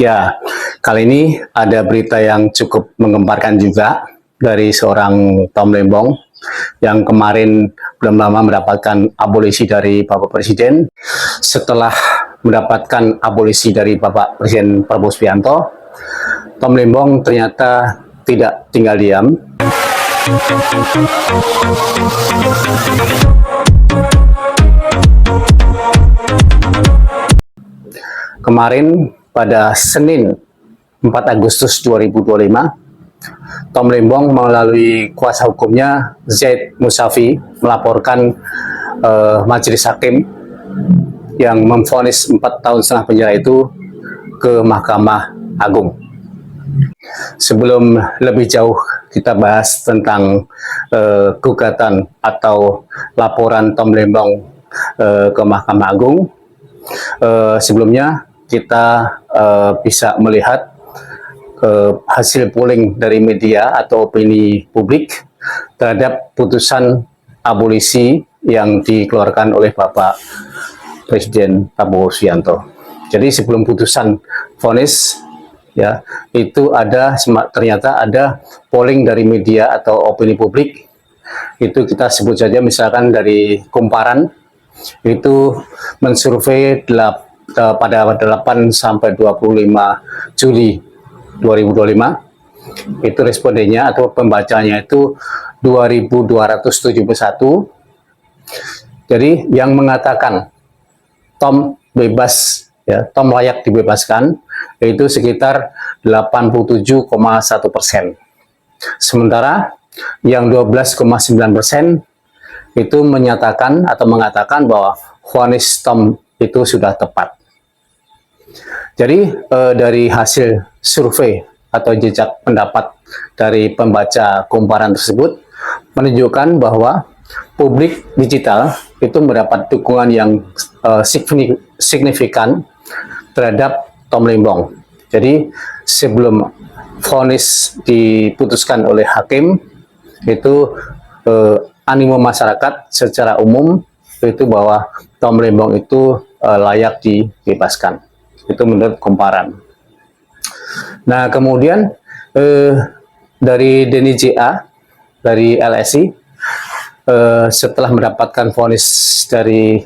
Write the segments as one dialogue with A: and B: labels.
A: Ya, kali ini ada berita yang cukup menggemparkan juga dari seorang Tom Lembong yang kemarin belum lama mendapatkan abolisi dari Bapak Presiden. Setelah mendapatkan abolisi dari Bapak Presiden Prabowo Subianto, Tom Lembong ternyata tidak tinggal diam. Kemarin pada Senin 4 Agustus 2025, Tom Lembong melalui kuasa hukumnya Zaid Musafi melaporkan majelis hakim yang memvonis 4,5 tahun penjara itu ke Mahkamah Agung. Sebelum lebih jauh kita bahas tentang gugatan atau laporan Tom Lembong ke Mahkamah Agung, sebelumnya kita bisa melihat hasil polling dari media atau opini publik terhadap putusan abolisi yang dikeluarkan oleh Bapak Presiden Prabowo Subianto. Jadi sebelum putusan vonis, ya, itu ternyata ada polling dari media atau opini publik. Itu kita sebut saja misalkan dari Kumparan, itu mensurvei pada 8 sampai 25 Juli 2025, itu respondennya atau pembacanya itu 2.271. Jadi yang mengatakan Tom bebas, ya, Tom layak dibebaskan, yaitu sekitar 87,1%. Sementara yang 12,9% itu menyatakan atau mengatakan bahwa vonis Tom itu sudah tepat. Jadi dari hasil survei atau jejak pendapat dari pembaca Kumparan tersebut menunjukkan bahwa publik digital itu mendapat dukungan yang signifikan terhadap Tom Lembong. Jadi sebelum vonis diputuskan oleh hakim, itu animo masyarakat secara umum itu bahwa Tom Lembong itu layak dibebaskan. Itu menurut Kumparan. Nah, kemudian dari Denny JA, dari LSI, setelah mendapatkan vonis dari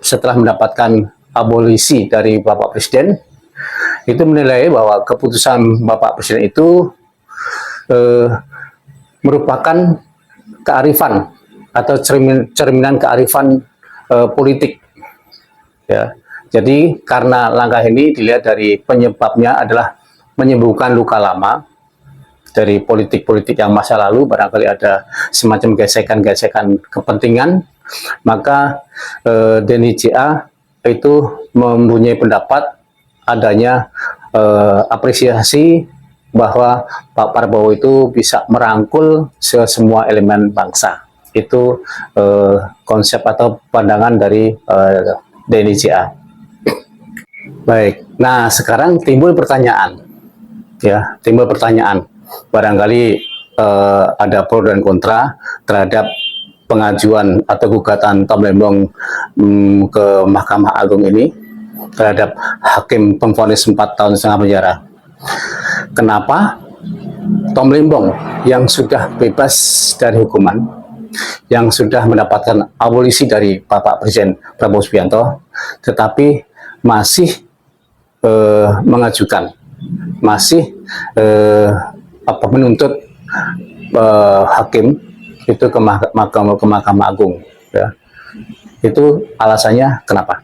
A: setelah mendapatkan abolisi dari Bapak Presiden, itu menilai bahwa keputusan Bapak Presiden itu merupakan kearifan atau cerminan kearifan politik, ya. Jadi karena langkah ini dilihat dari penyebabnya adalah menyembuhkan luka lama dari politik-politik yang masa lalu, barangkali ada semacam gesekan-gesekan kepentingan, maka Denny JA itu mempunyai pendapat adanya apresiasi bahwa Pak Prabowo itu bisa merangkul semua elemen bangsa. Itu konsep atau pandangan dari Denny JA. Baik, nah sekarang timbul pertanyaan, ya, barangkali ada pro dan kontra terhadap pengajuan atau gugatan Tom Lembong ke Mahkamah Agung ini terhadap hakim pemvonis 4,5 tahun penjara. Kenapa Tom Lembong yang sudah bebas dari hukuman, yang sudah mendapatkan abolisi dari Bapak Presiden Prabowo Subianto, tetapi masih mengajukan, masih menuntut hakim itu ke Mahkamah Agung, ya. Itu alasannya kenapa?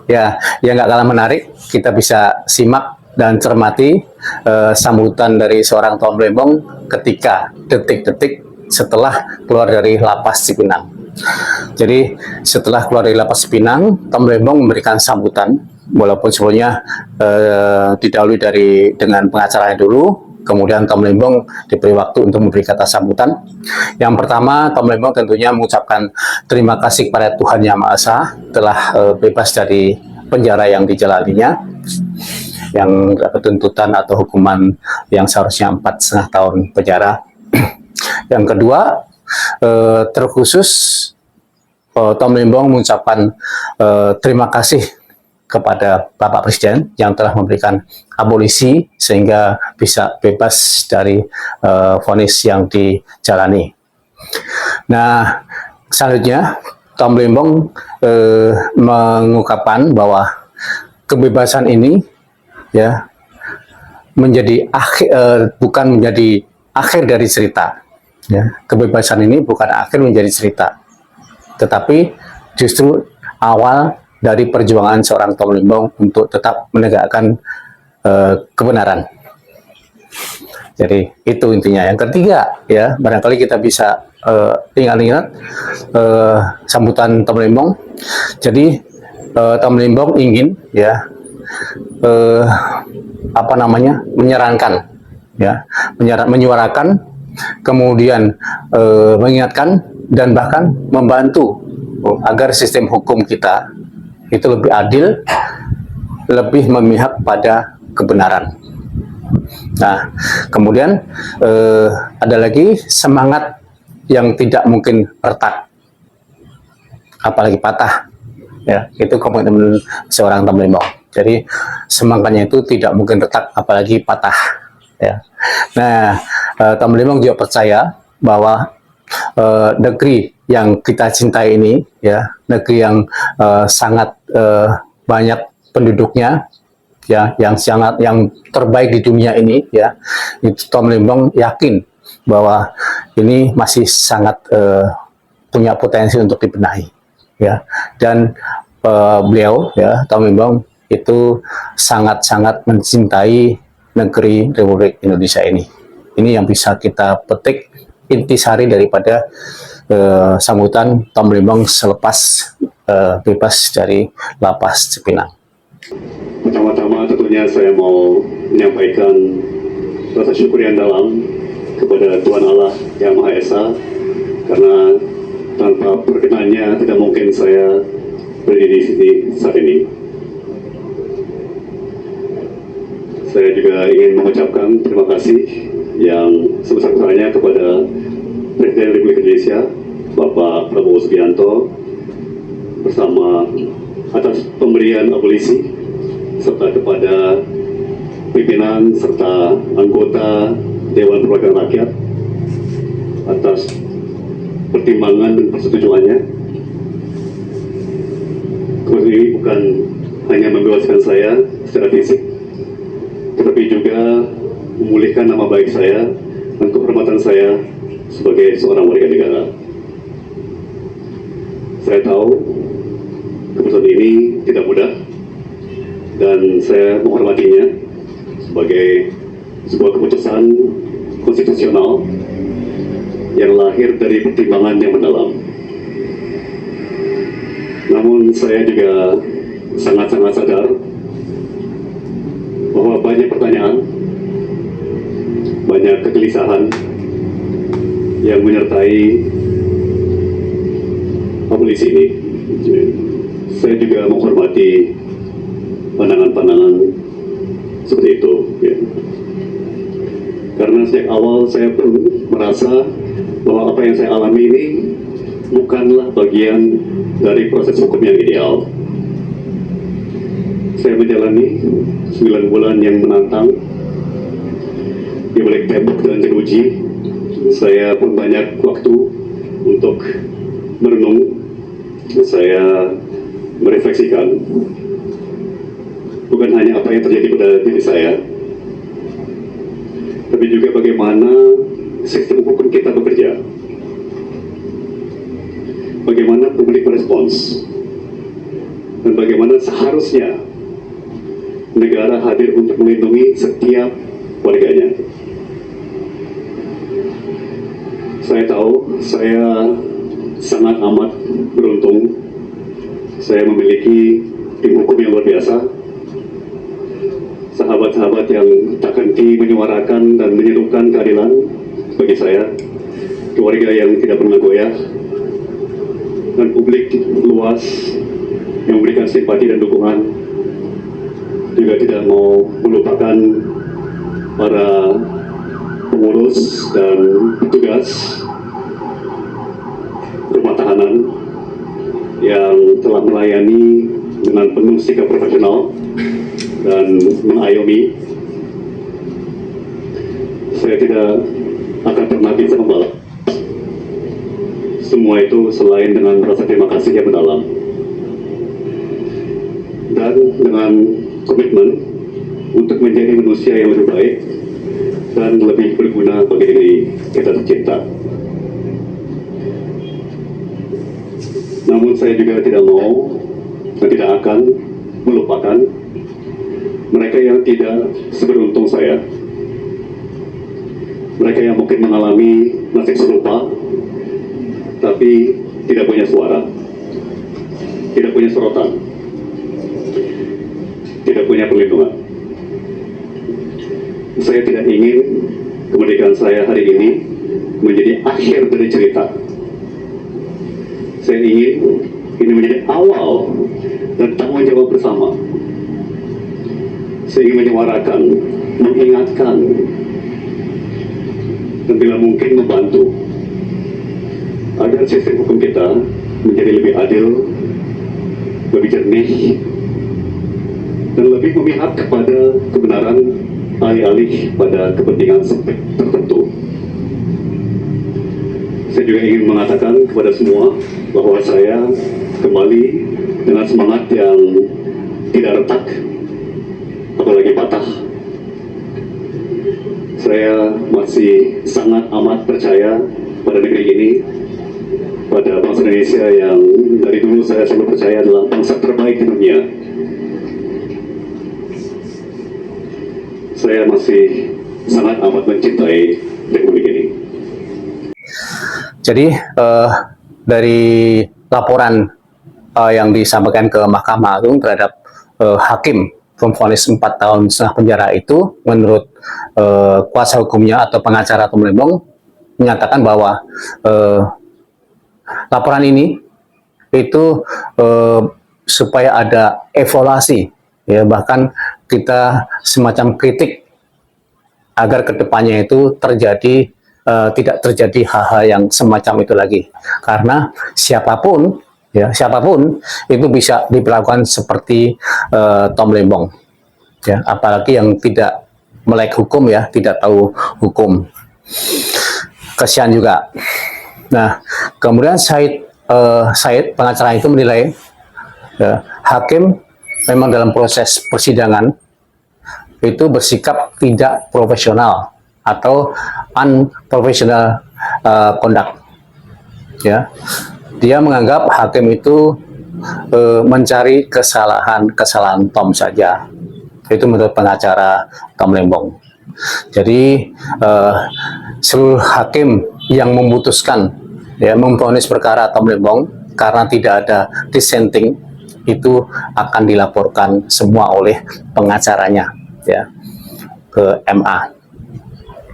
A: Ya, yang nggak kalah menarik, kita bisa simak dan cermati sambutan dari seorang Tom Lembong ketika detik-detik setelah keluar dari lapas Cipinang. Jadi setelah keluar dari lapas Cipinang, Tom Lembong memberikan sambutan, walaupun sebelumnya didahului dengan pengacaranya dulu. Kemudian Tom Lembong diberi waktu untuk memberi kata sambutan. Yang pertama, Tom Lembong tentunya mengucapkan terima kasih kepada Tuhan Yang Maha Esa telah bebas dari penjara yang dijalaninya, yang dapat tuntutan atau hukuman yang seharusnya 4,5 tahun penjara. Yang kedua, terkhusus Tom Lembong mengucapkan terima kasih kepada Bapak Presiden yang telah memberikan abolisi sehingga bisa bebas dari vonis yang dijalani. Nah, selanjutnya Tom Lembong mengungkapkan bahwa kebebasan ini ya menjadi bukan menjadi akhir dari cerita. Ya, kebebasan ini bukan akhir menjadi cerita, tetapi justru awal dari perjuangan seorang Tom Lembong untuk tetap menegakkan kebenaran. Jadi itu intinya. Yang ketiga, ya barangkali kita bisa ingat-ingat sambutan Tom Lembong. Jadi Tom Lembong ingin ya menyarankan, ya menyuarakan, kemudian mengingatkan dan bahkan membantu agar sistem hukum kita itu lebih adil, lebih memihak pada kebenaran. Nah, kemudian ada lagi semangat yang tidak mungkin retak, apalagi patah. Ya, itu komitmen seorang Tom Lembong. Jadi semangatnya itu tidak mungkin retak, apalagi patah. Ya. Nah, Tom Lembong juga percaya bahwa negeri yang kita cintai ini, ya, negeri yang sangat banyak penduduknya, ya, yang terbaik di dunia ini, ya, itu Tom Lembong yakin bahwa ini masih sangat punya potensi untuk dibenahi, ya, dan beliau, ya, Tom Lembong itu sangat-sangat mencintai negeri Republik Indonesia ini. Ini yang bisa kita petik intisari daripada sambutan Tom Lembong selepas bebas dari lapas Cipinang.
B: Pertama-tama tentunya saya mau menyampaikan rasa syukur yang dalam kepada Tuhan Allah Yang Maha Esa, karena tanpa perkenannya tidak mungkin saya berdiri di sini saat ini. Saya juga ingin mengucapkan terima kasih yang sebesar-besarnya kepada Presiden Republik Indonesia, Bapak Prabowo Subianto, bersama atas pemberian abolisi, serta kepada pimpinan serta anggota Dewan Perwakilan Rakyat atas pertimbangan dan persetujuannya. Keputusan ini bukan hanya membebaskan saya secara fisik, tetapi juga memulihkan nama baik saya dan kehormatan saya sebagai seorang warga negara. Saya tahu keputusan ini tidak mudah, dan saya menghormatinya sebagai sebuah keputusan konstitusional yang lahir dari pertimbangan yang mendalam. Namun saya juga sangat-sangat sadar bahwa banyak pertanyaan, banyak kegelisahan yang menyertai abolisi ini. Saya juga menghormati pandangan-pandangan seperti itu, ya. Karena sejak awal saya pun merasa bahwa apa yang saya alami ini bukanlah bagian dari proses hukum yang ideal. Saya menjalani 9 bulan yang menantang di balik tembok dan jeruji. Saya pun banyak waktu untuk merenung. Saya merefleksikan bukan hanya apa yang terjadi pada diri saya, tapi juga bagaimana sistem hukum kita bekerja, bagaimana publik merespons, dan bagaimana seharusnya negara hadir untuk melindungi setiap warganya. Saya tahu saya sangat amat beruntung. Saya memiliki tim hukum yang luar biasa, sahabat-sahabat yang tak henti menyuarakan dan menyerukan keadilan bagi saya, keluarga yang tidak pernah goyah, dan publik luas yang memberikan simpati dan dukungan. Juga tidak mau melupakan para pengurus dan petugas rumah tahanan yang telah melayani dengan penuh sikap profesional dan mengayomi. Saya tidak akan pernah bisa membalas semua itu selain dengan rasa terima kasih yang mendalam dan dengan komitmen untuk menjadi manusia yang lebih baik dan lebih berguna bagi diri kita tercinta. Namun saya juga tidak mau dan tidak akan melupakan mereka yang tidak seberuntung saya. Mereka yang mungkin mengalami nasib serupa, tapi tidak punya suara, tidak punya sorotan, tidak punya perlindungan. Saya tidak ingin kemerdekaan saya hari ini menjadi akhir dari cerita. Saya ingin ini menjadi awal dan tanggung jawab bersama. Saya ingin menyuarakan, mengingatkan, dan bila mungkin membantu agar sistem hukum kita menjadi lebih adil, lebih jernih, dan lebih memihak kepada kebenaran alih-alih pada kepentingan sempit tertentu. Saya juga ingin mengatakan kepada semua bahwa saya kembali dengan semangat yang tidak retak, apalagi patah. Saya masih sangat amat percaya pada negeri ini, pada bangsa Indonesia yang dari dulu saya selalu percaya adalah bangsa terbaik di dunia. Saya masih sangat amat mencintai Republik ini.
A: Jadi dari laporan yang disampaikan ke Mahkamah Agung terhadap hakim memvonis 4 tahun setengah penjara itu, menurut kuasa hukumnya atau pengacara Tom Lembong menyatakan bahwa laporan ini itu supaya ada evaluasi, ya, bahkan kita semacam kritik agar kedepannya itu terjadi tidak terjadi hal-hal yang semacam itu lagi, karena siapapun itu bisa diperlakukan seperti Tom Lembong, ya, apalagi yang tidak melek hukum, ya, tidak tahu hukum. Kasihan juga. Nah, kemudian Said pengacara itu menilai hakim memang dalam proses persidangan itu bersikap tidak profesional atau unprofessional conduct, ya. Dia menganggap hakim itu mencari kesalahan Tom saja. Itu menurut pengacara Tom Lembong. Jadi seluruh hakim yang memutuskan, ya, memvonis perkara Tom Lembong karena tidak ada dissenting itu akan dilaporkan semua oleh pengacaranya, ya, ke MA.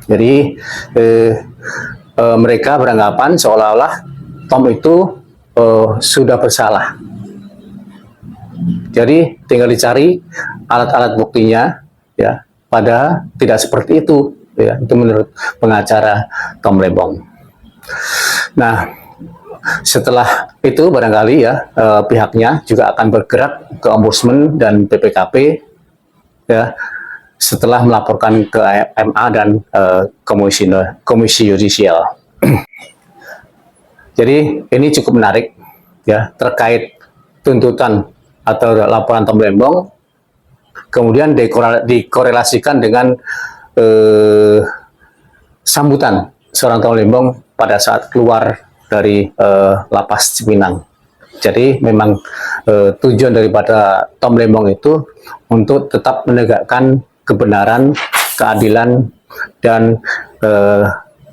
A: Jadi mereka beranggapan seolah-olah Tom itu sudah bersalah. Jadi tinggal dicari alat-alat buktinya, ya, padahal tidak seperti itu, ya. Itu menurut pengacara Tom Lembong. Nah, setelah itu barangkali, ya, pihaknya juga akan bergerak ke Ombudsman dan BPKP, ya, setelah melaporkan ke MA dan Komisi Yudisial. Jadi ini cukup menarik, ya, terkait tuntutan atau laporan Tom Lembong, kemudian dikorelasikan dengan sambutan seorang Tom Lembong pada saat keluar dari lapas Cipinang. Jadi memang tujuan daripada Tom Lembong itu untuk tetap menegakkan kebenaran, keadilan, dan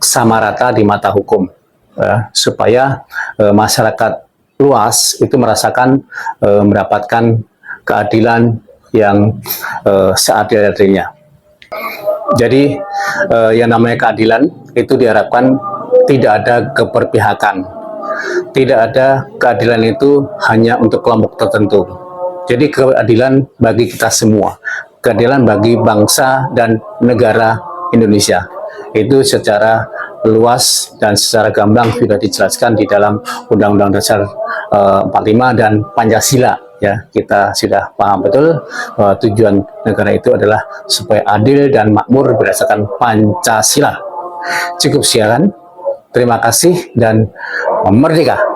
A: sama rata di mata hukum, ya, supaya masyarakat luas itu merasakan mendapatkan keadilan yang seadil-adilnya. Jadi yang namanya keadilan itu diharapkan tidak ada keberpihakan, tidak ada keadilan itu hanya untuk kelompok tertentu. Jadi keadilan bagi kita semua, keadilan bagi bangsa dan negara Indonesia. Itu secara luas dan secara gamblang sudah dijelaskan di dalam Undang-Undang Dasar 45 dan Pancasila Ya, kita sudah paham betul bahwa tujuan negara itu adalah supaya adil dan makmur berdasarkan Pancasila. Cukup sekian. Terima kasih dan merdeka.